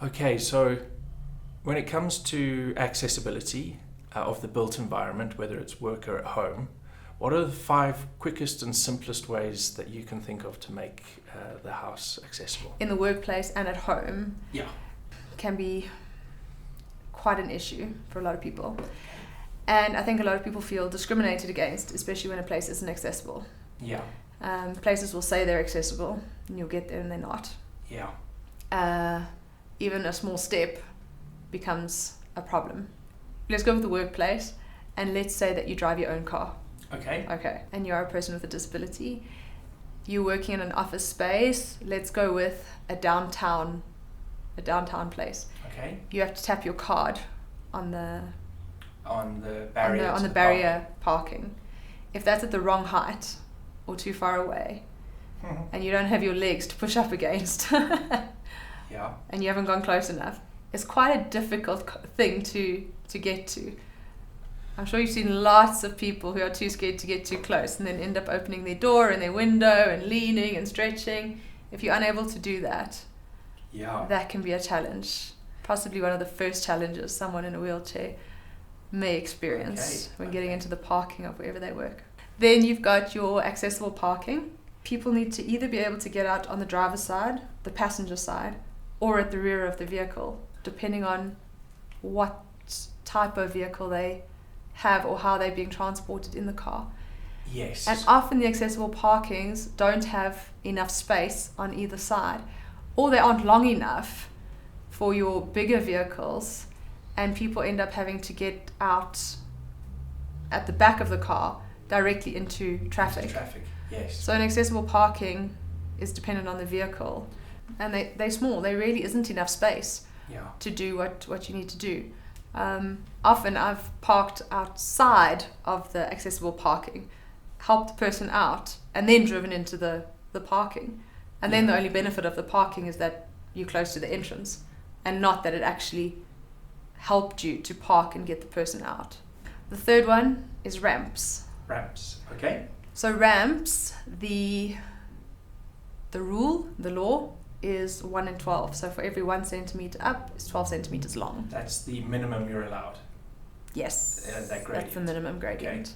Okay, so when it comes to accessibility of the built environment, whether it's work or at home, what are the 5 quickest and simplest ways that you can think of to make the house accessible? In the workplace and at home, Yeah. can be quite an issue for a lot of people. And I think a lot of people feel discriminated against, especially when a place isn't accessible. Yeah. Places will say they're accessible, and you'll get there and they're not. Yeah. Even a small step becomes a problem. Let's go with the workplace, and let's say that you drive your own car. Okay. And you're a person with a disability. You're working in an office space. Let's go with a downtown place. Okay. You have to tap your card on the barrier. On the barrier parking. If that's at the wrong height or too far away, and you don't have your legs to push up against, Yeah. and you haven't gone close enough, it's quite a difficult thing to get to. I'm sure you've seen lots of people who are too scared to get too close and then end up opening their door and their window and leaning and stretching. If you're unable to do that, Yeah. that can be a challenge. Possibly one of the first challenges someone in a wheelchair may experience when getting into the parking of wherever they work. Then you've got your accessible parking. People need to either be able to get out on the driver's side, the passenger side, or at the rear of the vehicle, depending on what type of vehicle they have or how they're being transported in the car. Yes. And often the accessible parkings don't have enough space on either side, or they aren't long enough for your bigger vehicles, and people end up having to get out at the back of the car directly into traffic. Yes. So an accessible parking is dependent on the vehicle, and they're small. There really isn't enough space to do what you need to do. Often I've parked outside of the accessible parking, helped the person out, and then driven into the parking. And then the only benefit of the parking is that you're close to the entrance, and not that it actually helped you to park and get the person out. The third one is ramps. Okay. So ramps, the law is 1 in 12. So for every 1 centimeter up, it's 12 centimeters long. That's the minimum you're allowed. Yes. That gradient. That's the minimum gradient.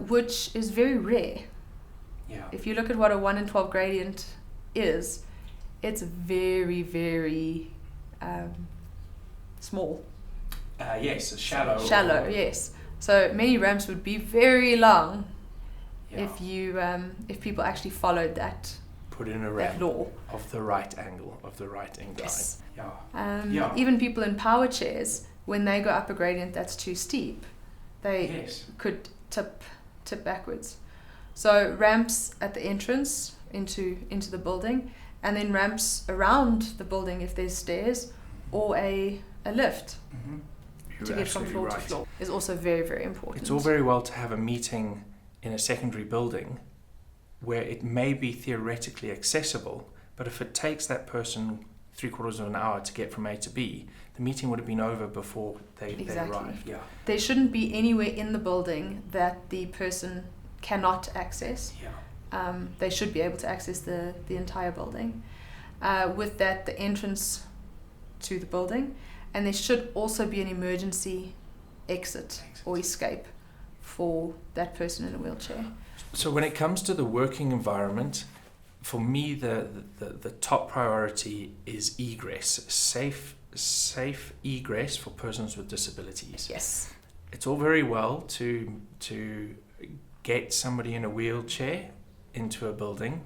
Which is very rare. Yeah. If you look at what a 1 in 12 gradient is, it's very, very small. Yes, shallow. Shallow, yes. So many ramps would be very long if people actually followed that. Put in a ramp law of the right angle, of the right incline. Yes. Yeah. Even people in power chairs, when they go up a gradient that's too steep, they could tip backwards. So ramps at the entrance into the building, and then ramps around the building if there's stairs, or a lift to get from floor to floor is also very, very important. It's all very well to have a meeting in a secondary building where it may be theoretically accessible, but if it takes that person 3/4 of an hour to get from A to B, the meeting would have been over before they arrive. Yeah. There shouldn't be anywhere in the building that the person cannot access. Yeah. They should be able to access the entire building. With that, the entrance to the building, and there should also be an emergency exit or escape for that person in a wheelchair. So when it comes to the working environment, for me the top priority is egress, safe egress for persons with disabilities. Yes. It's all very well to get somebody in a wheelchair into a building,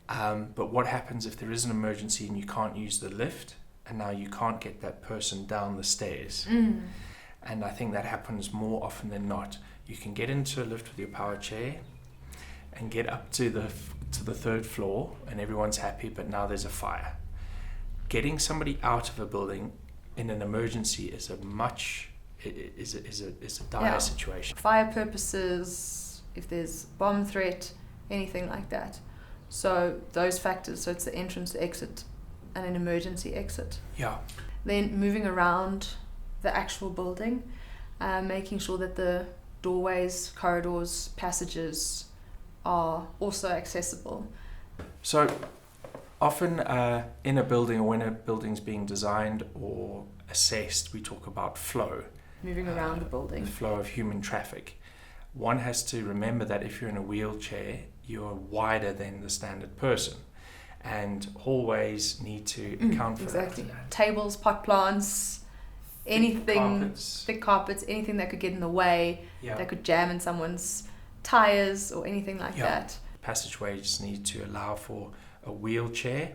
but what happens if there is an emergency and you can't use the lift, and now you can't get that person down the stairs? And I think that happens more often than not. You can get into a lift with your power chair and get up to the 3rd floor and everyone's happy, but now there's a fire. Getting somebody out of a building in an emergency is a dire situation. Fire purposes, if there's bomb threat, anything like that. So those factors, so it's the entrance, the exit, and an emergency exit. Yeah. Then moving around the actual building, making sure that the doorways, corridors, passages are also accessible. So Often in a building, or when a building's being designed or assessed, we talk about flow. Moving around the building. The flow of human traffic. One has to remember that if you're in a wheelchair, you're wider than the standard person. And hallways need to account for that. Tables, pot plants, anything, thick carpets, anything that could get in the way, that could jam in someone's tires or anything like that. Passageways need to allow for a wheelchair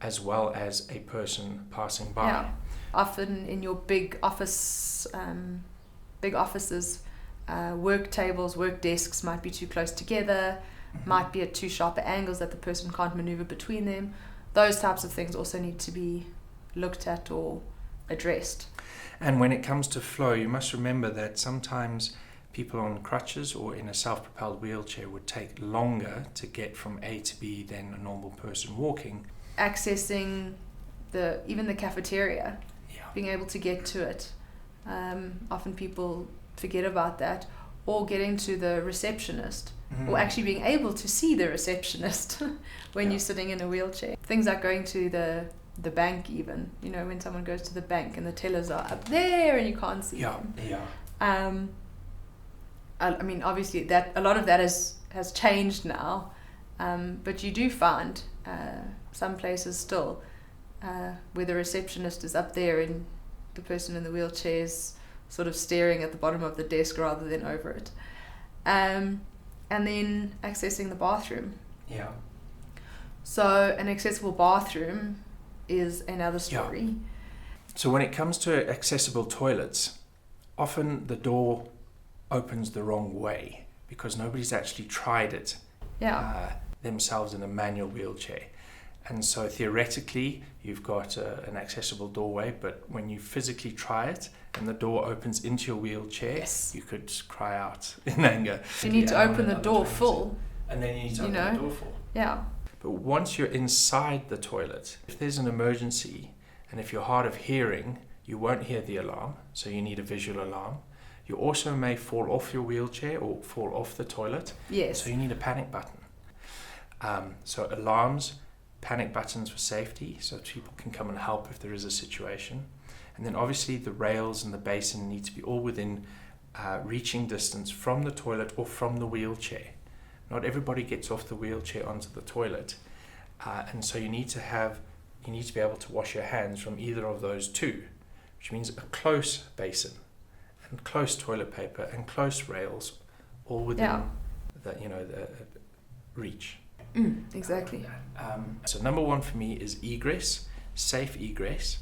as well as a person passing by. Yeah. Often in your big offices, work tables, work desks might be too close together, might be at too sharper angles that the person can't maneuver between them. Those types of things also need to be looked at or addressed. And when it comes to flow, you must remember that sometimes people on crutches or in a self-propelled wheelchair would take longer to get from A to B than a normal person walking. Accessing even the cafeteria, being able to get to it. Often people forget about that. Or getting to the receptionist, or actually being able to see the receptionist when you're sitting in a wheelchair. Things like going to the bank even, when someone goes to the bank and the tellers are up there and you can't see them. I mean, obviously that a lot of that has changed now, but you do find some places still where the receptionist is up there and the person in the wheelchair is sort of staring at the bottom of the desk rather than over it. And then accessing the bathroom. Yeah. So an accessible bathroom is another story. Yeah. So when it comes to accessible toilets, often the door opens the wrong way because nobody's actually tried it themselves in a manual wheelchair. And so theoretically, you've got an accessible doorway, but when you physically try it and the door opens into your wheelchair, you could cry out in anger. You need to open the door full. And then you need to open the door full. Yeah. But once you're inside the toilet, if there's an emergency, and if you're hard of hearing, you won't hear the alarm, so you need a visual alarm. You also may fall off your wheelchair or fall off the toilet. Yes. So you need a panic button. So alarms, panic buttons for safety, so people can come and help if there is a situation. And then obviously the rails and the basin need to be all within reaching distance from the toilet or from the wheelchair. Not everybody gets off the wheelchair onto the toilet, and so you need to be able to wash your hands from either of those two, which means a close basin and close toilet paper and close rails, all within the reach. Exactly. So number one for me is egress, safe egress.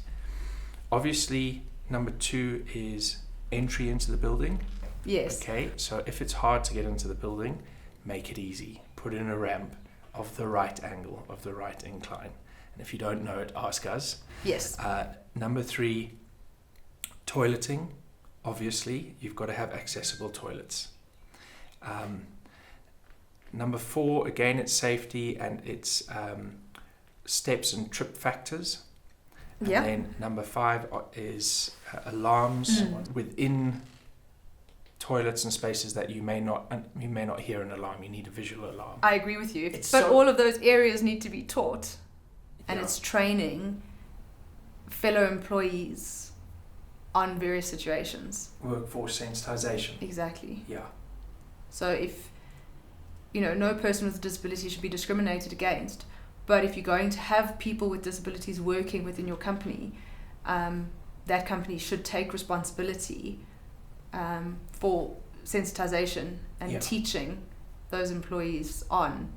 Obviously, number two is entry into the building. Yes. Okay, so if it's hard to get into the building, make it easy. Put in a ramp of the right angle, of the right incline. And if you don't know it, ask us. Yes. Number three, toileting. Obviously, you've got to have accessible toilets. Number four, again, it's safety and it's steps and trip factors. And then number five is alarms within toilets and spaces that you may not hear an alarm. You need a visual alarm. I agree with you. But all of those areas need to be taught, and it's training fellow employees on various situations. Workforce sensitization. Exactly. Yeah. So if no person with a disability should be discriminated against, but if you're going to have people with disabilities working within your company, that company should take responsibility for sensitization and teaching those employees on,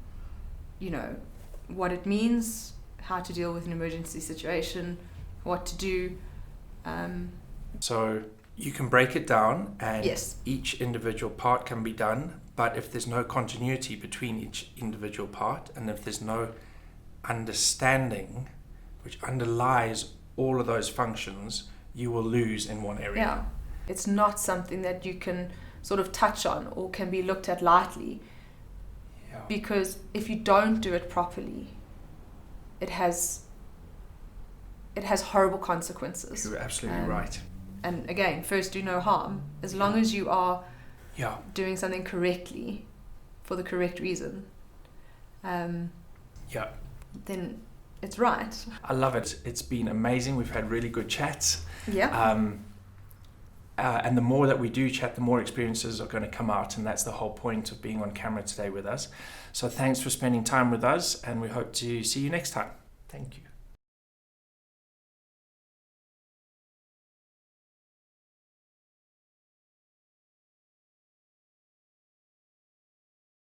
what it means, how to deal with an emergency situation, what to do. So you can break it down and each individual part can be done, but if there's no continuity between each individual part and if there's no understanding which underlies all of those functions, you will lose in one area. Yeah. It's not something that you can sort of touch on or can be looked at lightly. Yeah. Because if you don't do it properly, it has horrible consequences. You're absolutely right. And again, first do no harm. As long as you are doing something correctly for the correct reason. then it's right. I love it. It's been amazing. We've had really good chats. Yeah. And the more that we do chat, the more experiences are going to come out, and that's the whole point of being on camera today with us. So thanks for spending time with us, and we hope to see you next time. Thank you.